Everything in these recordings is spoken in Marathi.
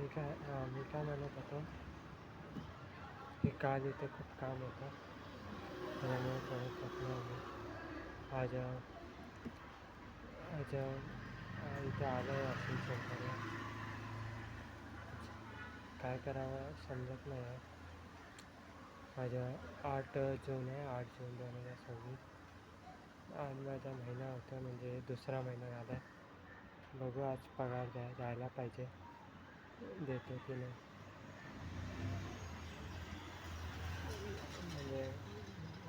मी काय म्हणत होतो की काल इथे खूप काम होतं, त्यामुळे परत थकलो आम्ही. आज आज इथे आलो आहे वॉशिंग सेंटरला. काय करावं समजत नाही आहे. माझ्या 8 जून आहे, 8 जून 2026. आज माझा महिना होता, म्हणजे दुसरा महिना झाला आहे. बघू आज पगार जायला पाहिजे, देतो की नाही. म्हणजे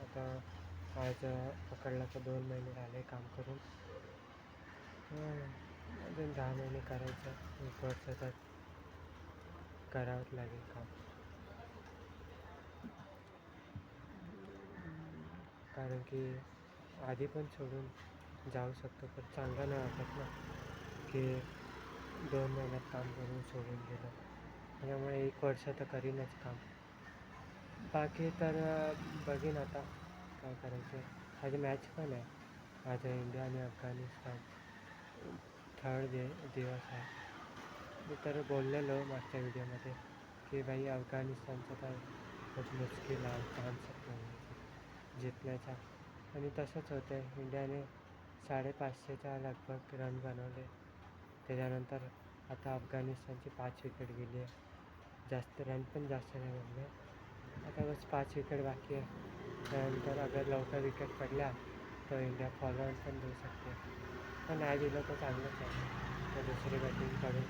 आता आज पकडला तर 2 महिने झाले काम करून. अजून 10 महिने करायचं, 1 वर्ष तर करावंच लागेल काम. कारण की आधी पण सोडून जाऊ शकतो, पण चांगलं नाही वाटत ना की 2 महिन्यात काम करून सोडून गेलं. त्यामुळे 1 वर्ष तर करीनच काम. बाकी तर बघीन आता काय करायचं. आज मॅच पण आहे, आज इंडिया आणि अफगाणिस्तान. थर्ड दिवस आहे. मी तर बोललेलो मागच्या व्हिडिओमध्ये की भाई अफगाणिस्तानचं तर खूप मुश्किल आहे चान्स जिंकण्याचा. आणि तसंच होतं आहे. इंडियाने 550च्या लगभग रन बनवले. त्याच्यानंतर आता अफगाणिस्तानची 5 विकेट गेली आहे. जास्त रन पण जास्त नाही बनले. आता बस 5 विकेट बाकी आहे. त्यानंतर अगर लवकर विकेट पडल्या तर इंडिया फॉलोअर पण देऊ शकते. पण नाही दिलं तर चांगलंच आहे. तर दुसरी बॅटिंग करून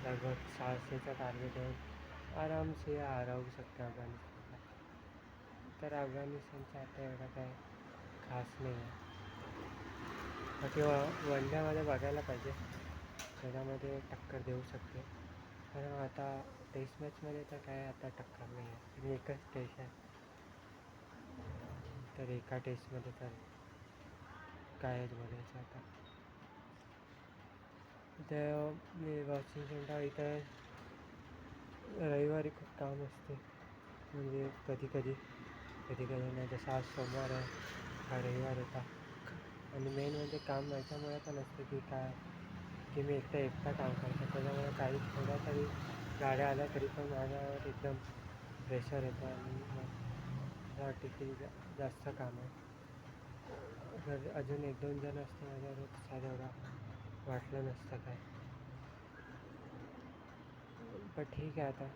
लगभग 600चा टार्गेट देऊन आरामसे हरवू शकते अफगाणिस्तानला. तर अफगाणिस्तानचं आता एवढं काय खास नाही आहे. बाकी वन डेमध्ये बघायला पाहिजे, त्याच्यामध्ये टक्कर देऊ शकते. कारण आता टेस्ट मॅचमध्ये तर काय आता टक्कर नाही आहे, आणि एकच टेस्ट आहे. तर एका टेस्टमध्ये तर कायच बोलायचं आता. इथं मी वॉशिंग सेंटर इथं रविवारी खूप काम असते, म्हणजे कधी नाही. जसं आज सोमवार आहे, हा रविवार होता. आणि मेन म्हणजे काम याच्यामुळे पण असते की काय की मी एकटा काम करतो, त्याच्यामुळे काही थोड्या तरी गाड्या आल्या तरी पण माझ्यावर एकदम प्रेशर येतं. आणि मग वाटते की जास्त काम आहे. जर अजून 1-2 जण असते माझ्यावर साधं एवढा वाटलं नसतं काय. पण ठीक आहे, आता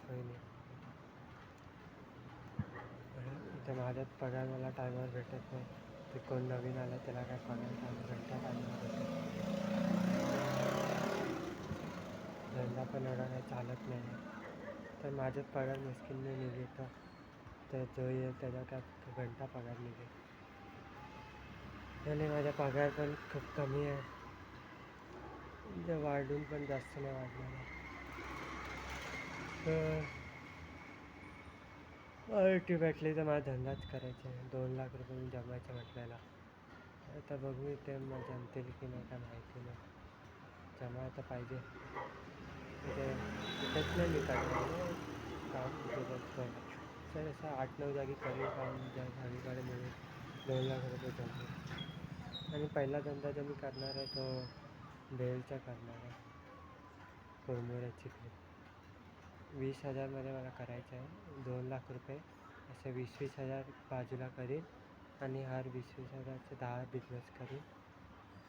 काही नाही. इथं माझ्याच पगार मला टायमावर भेटत नाही. ते कोण नवीन आलं त्याला काय पगार घंटा टायमावर भेटत. धंदा पण एवढा काही चालत नाही आहे. तर माझ्याच पगार मुश्किलने निघतो, तर जो येईल त्याचा काय घंटा पगार निघेल. आणि माझा पगार पण खूप कमी आहे, म्हणजे वाढून पण जास्त नाही वाढलेला. तर भेटली तर मला धंदाच करायचा आहे. 2 लाख रुपये मी जमायचं म्हटलेला. आता बघू ते मग जमतील की नाही काय माहिती नाही. जमायला पाहिजे. इथेच नाही मी करणार काम, इथे बघतो सर. असं 8-9 जागी करेल काम, ज्या सगळीकडे मिळून 2 लाख रुपये जमतील. आणि पहिला धंदा जो मी करणार आहे तो भेलचा करणार आहे, कुरमुरे चिकली. 20,000मध्ये मला करायचं आहे. 2 लाख रुपये असे 20,000 बाजूला करीन, आणि हर 20,000चे 10 बिझनेस करीन.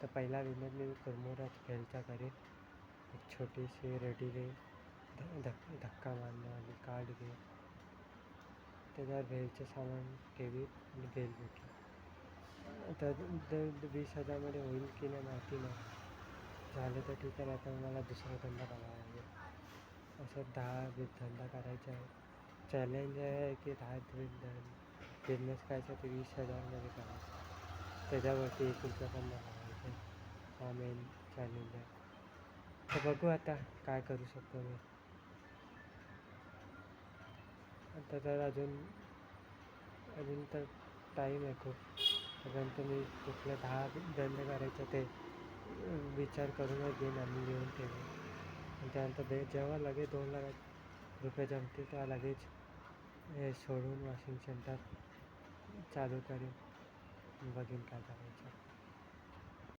तर पहिला बिझनेस मी कुरमुराच भेलचा करीन. एक छोटीशी रेडीने धक्का मारण्यावाली कार्ड घे, त्याच्यावर भेलचं सामान ठेवी आणि भेल विकेल. तर 20,000मध्ये होईल की नाही माहिती नाही. झालं तर ठीक आहे, नाही तर मला दुसरा धंदा बघावा लागेल. असं 10 धंदा करायचा आहे. चॅलेंज आहे की 10 बिझनेस करायचा ते 20,000मध्ये करायचं. त्याच्यावरती 1 रुपया पण नाही लावायचं. हा मेन चॅलेंज आहे. तर बघू आता काय करू शकतो मी. आता तर अजून तर टाईम आहे खूप. तोपर्यंत मी कुठले 10 धंदे करायचं ते विचार करूनच घेईन आणि लिहून ठेवेन. आणि त्यानंतर जेव्हा लगेच 2 लाख रुपये जमतील तेव्हा लगेच हे सोडून वॉशिंग सेंटर चालू करेन. बघीन काय करायचं.